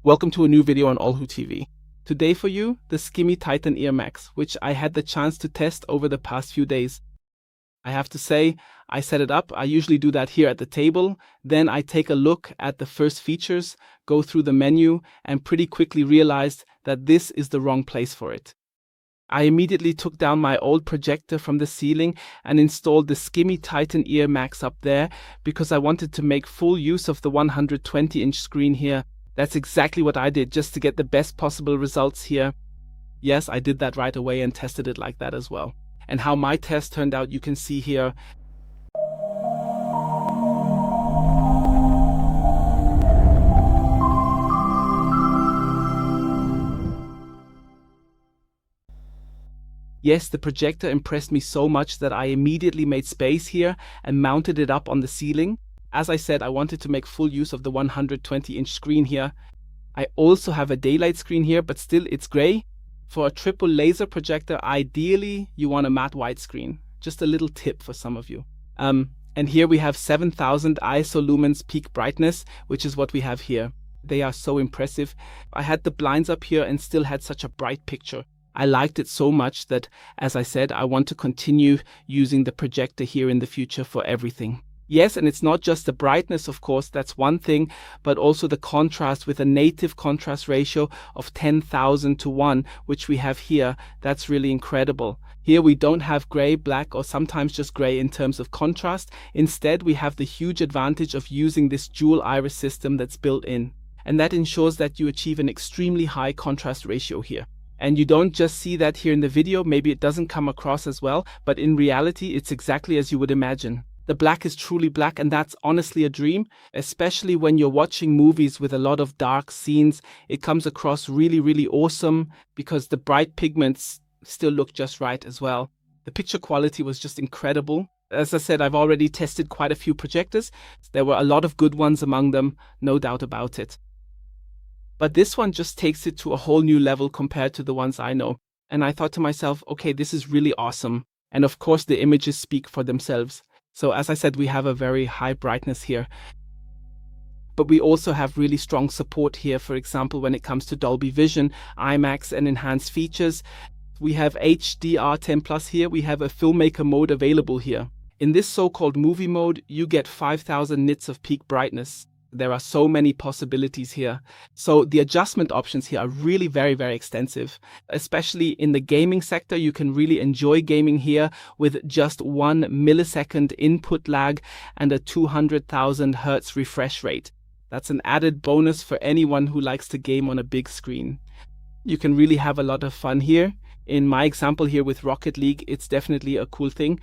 Welcome to a new video on AlHuTV. Today for you, the XGIMI Titan Ear Max, which I had the chance to test over the past few days. I have to say, I set it up. I usually do that here at the table. Then I take a look at the first features, go through the menu, and pretty quickly realized that this is the wrong place for it. I immediately took down my old projector from the ceiling and installed the XGIMI Titan Ear Max up there because I wanted to make full use of the 120-inch screen here. That's exactly what I did, just to get the best possible results here. Yes, I did that right away and tested it like that as well. And how my test turned out, you can see here. Yes, the projector impressed me so much that I immediately made space here and mounted it up on the ceiling. As I said, I wanted to make full use of the 120-inch screen here. I also have a daylight screen here, but still it's gray. For a triple laser projector, ideally you want a matte white screen. Just a little tip for some of you. And here we have 7000 ISO lumens peak brightness, which is what we have here. They are so impressive. I had the blinds up here and still had such a bright picture. I liked it so much that, as I said, I want to continue using the projector here in the future for everything. Yes, and it's not just the brightness, of course, that's one thing, but also the contrast with a native contrast ratio of 10,000 to 1, which we have here. That's really incredible. Here we don't have gray, black, or sometimes just gray in terms of contrast. Instead, we have the huge advantage of using this dual iris system that's built in. And that ensures that you achieve an extremely high contrast ratio here. And you don't just see that here in the video, maybe it doesn't come across as well, but in reality, it's exactly as you would imagine. The black is truly black, and that's honestly a dream, especially when you're watching movies with a lot of dark scenes. It comes across really, really awesome because the bright pigments still look just right as well. The picture quality was just incredible. As I said, I've already tested quite a few projectors. There were a lot of good ones among them, no doubt about it. But this one just takes it to a whole new level compared to the ones I know. And I thought to myself, okay, this is really awesome. And of course, the images speak for themselves. So as I said, we have a very high brightness here. But we also have really strong support here, for example, when it comes to Dolby Vision, IMAX and enhanced features. We have HDR10+ here. We have a filmmaker mode available here. In this so-called movie mode, you get 5000 nits of peak brightness. There are so many possibilities here. So the adjustment options here are really very, very extensive. Especially in the gaming sector, you can really enjoy gaming here with just 1 millisecond input lag and a 200,000 hertz refresh rate. That's an added bonus for anyone who likes to game on a big screen. You can really have a lot of fun here. In my example here with Rocket League, it's definitely a cool thing.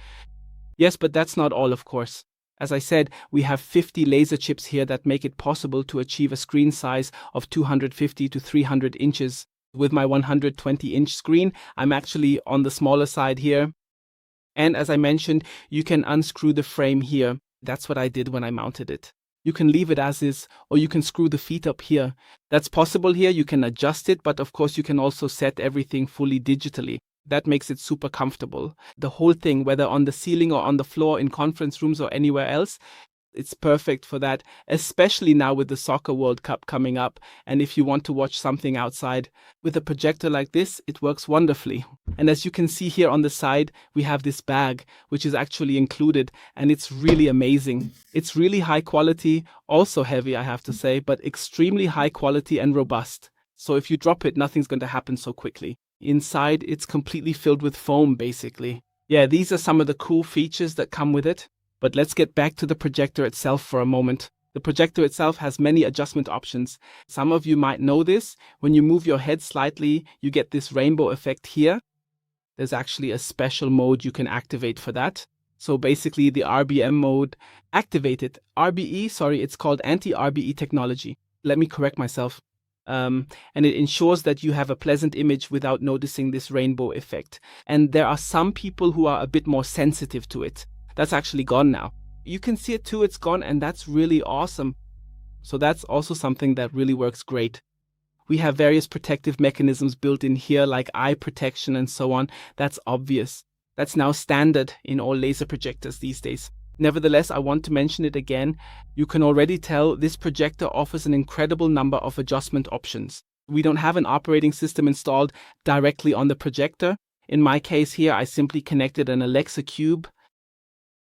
Yes, but that's not all, of course. As I said, we have 50 laser chips here that make it possible to achieve a screen size of 250 to 300 inches. With my 120-inch screen, I'm actually on the smaller side here. And as I mentioned, you can unscrew the frame here. That's what I did when I mounted it. You can leave it as is, or you can screw the feet up here. That's possible here. You can adjust it, but of course you can also set everything fully digitally. That makes it super comfortable. The whole thing, whether on the ceiling or on the floor, in conference rooms or anywhere else, it's perfect for that, especially now with the Soccer World Cup coming up. And if you want to watch something outside, with a projector like this, it works wonderfully. And as you can see here on the side, we have this bag, which is actually included, and it's really amazing. It's really high quality, also heavy, I have to say, but extremely high quality and robust. So if you drop it, nothing's going to happen so quickly. Inside, it's completely filled with foam, basically. Yeah, these are some of the cool features that come with it. But let's get back to the projector itself for a moment. The projector itself has many adjustment options. Some of you might know this. When you move your head slightly, you get this rainbow effect here. There's actually a special mode you can activate for that. So basically the RBM mode, activated. It's called anti-RBE technology. Let me correct myself. And it ensures that you have a pleasant image without noticing this rainbow effect. And there are some people who are a bit more sensitive to it. That's actually gone now. You can see it too, it's gone, and that's really awesome. So that's also something that really works great. We have various protective mechanisms built in here, like eye protection and so on. That's obvious. That's now standard in all laser projectors these days. Nevertheless, I want to mention it again. You can already tell this projector offers an incredible number of adjustment options. We don't have an operating system installed directly on the projector. In my case here, I simply connected an Alexa Cube.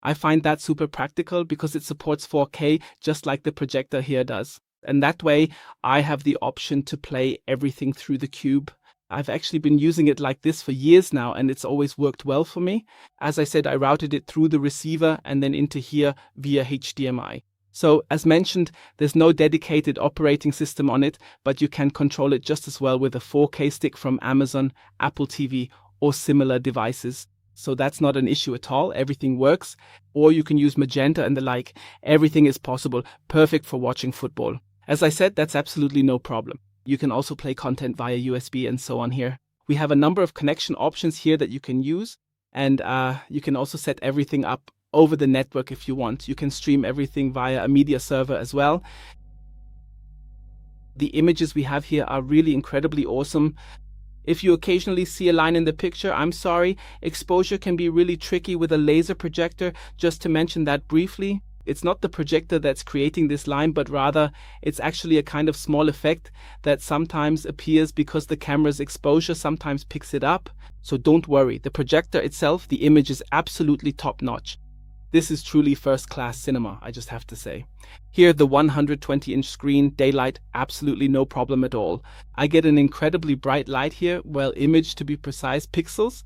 I find that super practical because it supports 4K just like the projector here does. And that way, I have the option to play everything through the Cube. I've actually been using it like this for years now, and it's always worked well for me. As I said, I routed it through the receiver and then into here via HDMI. So as mentioned, there's no dedicated operating system on it, but you can control it just as well with a 4K stick from Amazon, Apple TV, or similar devices. So that's not an issue at all. Everything works. Or you can use Magenta and the like. Everything is possible. Perfect for watching football. As I said, that's absolutely no problem. You can also play content via USB and so on here. We have a number of connection options here that you can use, and you can also set everything up over the network if you want. You can stream everything via a media server as well. The images we have here are really incredibly awesome. If you occasionally see a line in the picture, I'm sorry, exposure can be really tricky with a laser projector. Just to mention that briefly. It's not the projector that's creating this line, but rather it's actually a kind of small effect that sometimes appears because the camera's exposure sometimes picks it up. So don't worry, the projector itself, the image is absolutely top-notch. This is truly first-class cinema, I just have to say. Here, the 120-inch screen, daylight, absolutely no problem at all. I get an incredibly bright light here, well, image to be precise, pixels,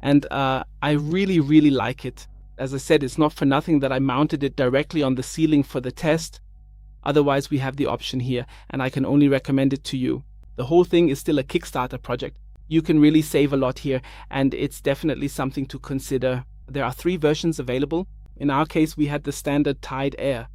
and I really, really like it. As I said, it's not for nothing that I mounted it directly on the ceiling for the test. Otherwise, we have the option here, and I can only recommend it to you. The whole thing is still a Kickstarter project. You can really save a lot here, and it's definitely something to consider. There are 3 versions available. In our case, we had the standard Tide Air.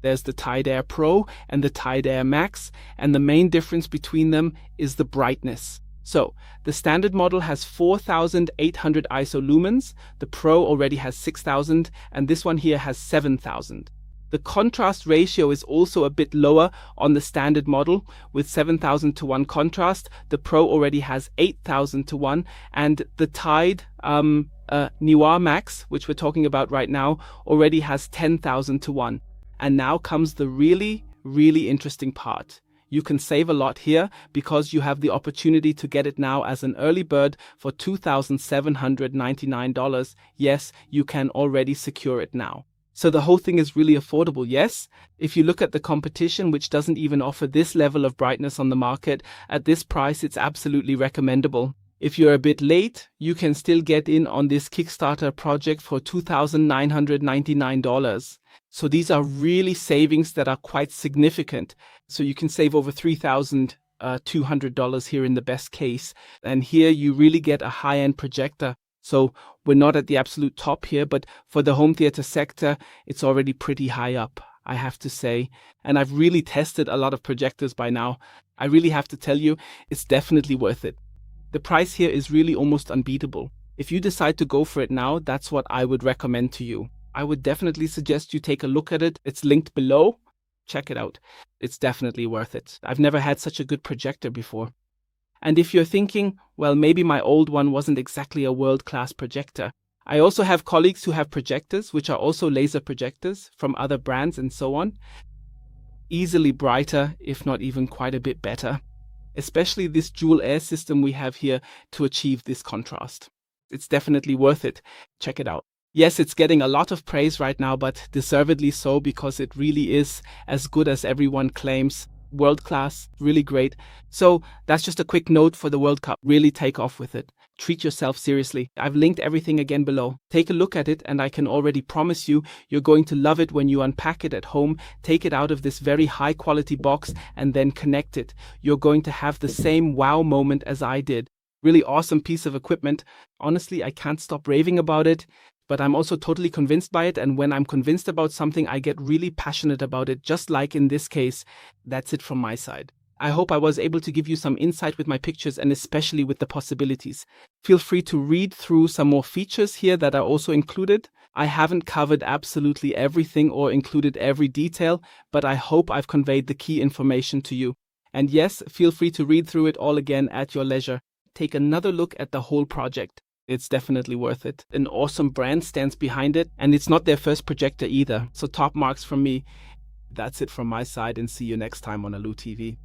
There's the Tide Air Pro and the Tide Air Max, and the main difference between them is the brightness. So, the standard model has 4,800 ISO lumens, the Pro already has 6,000, and this one here has 7,000. The contrast ratio is also a bit lower on the standard model with 7,000 to 1 contrast. The Pro already has 8,000 to 1, and the Tide Noir Max, which we're talking about right now, already has 10,000 to 1. And now comes the really, really interesting part. You can save a lot here because you have the opportunity to get it now as an early bird for $2,799. Yes, you can already secure it now. So the whole thing is really affordable, yes? If you look at the competition, which doesn't even offer this level of brightness on the market, at this price it's absolutely recommendable. If you're a bit late, you can still get in on this Kickstarter project for $2,999. So these are really savings that are quite significant. So you can save over $3,200 here in the best case. And here you really get a high-end projector. So we're not at the absolute top here, but for the home theater sector, it's already pretty high up, I have to say. And I've really tested a lot of projectors by now. I really have to tell you, it's definitely worth it. The price here is really almost unbeatable. If you decide to go for it now, that's what I would recommend to you. I would definitely suggest you take a look at it. It's linked below. Check it out. It's definitely worth it. I've never had such a good projector before. And if you're thinking, well, maybe my old one wasn't exactly a world-class projector. I also have colleagues who have projectors, which are also laser projectors from other brands and so on. Easily brighter, if not even quite a bit better. Especially this dual air system we have here to achieve this contrast. It's definitely worth it. Check it out. Yes, it's getting a lot of praise right now, but deservedly so because it really is as good as everyone claims. World class, really great. So that's just a quick note for the World Cup. Really take off with it. Treat yourself seriously. I've linked everything again below. Take a look at it and I can already promise you, you're going to love it when you unpack it at home, take it out of this very high quality box and then connect it. You're going to have the same wow moment as I did. Really awesome piece of equipment. Honestly, I can't stop raving about it. But I'm also totally convinced by it, and when I'm convinced about something, I get really passionate about it, just like in this case. That's it from my side. I hope I was able to give you some insight with my pictures and especially with the possibilities. Feel free to read through some more features here that are also included. I haven't covered absolutely everything or included every detail, but I hope I've conveyed the key information to you. And yes, feel free to read through it all again at your leisure. Take another look at the whole project. It's definitely worth it. An awesome brand stands behind it, and it's not their first projector either. So top marks from me. That's it from my side, and see you next time on AlHuTV.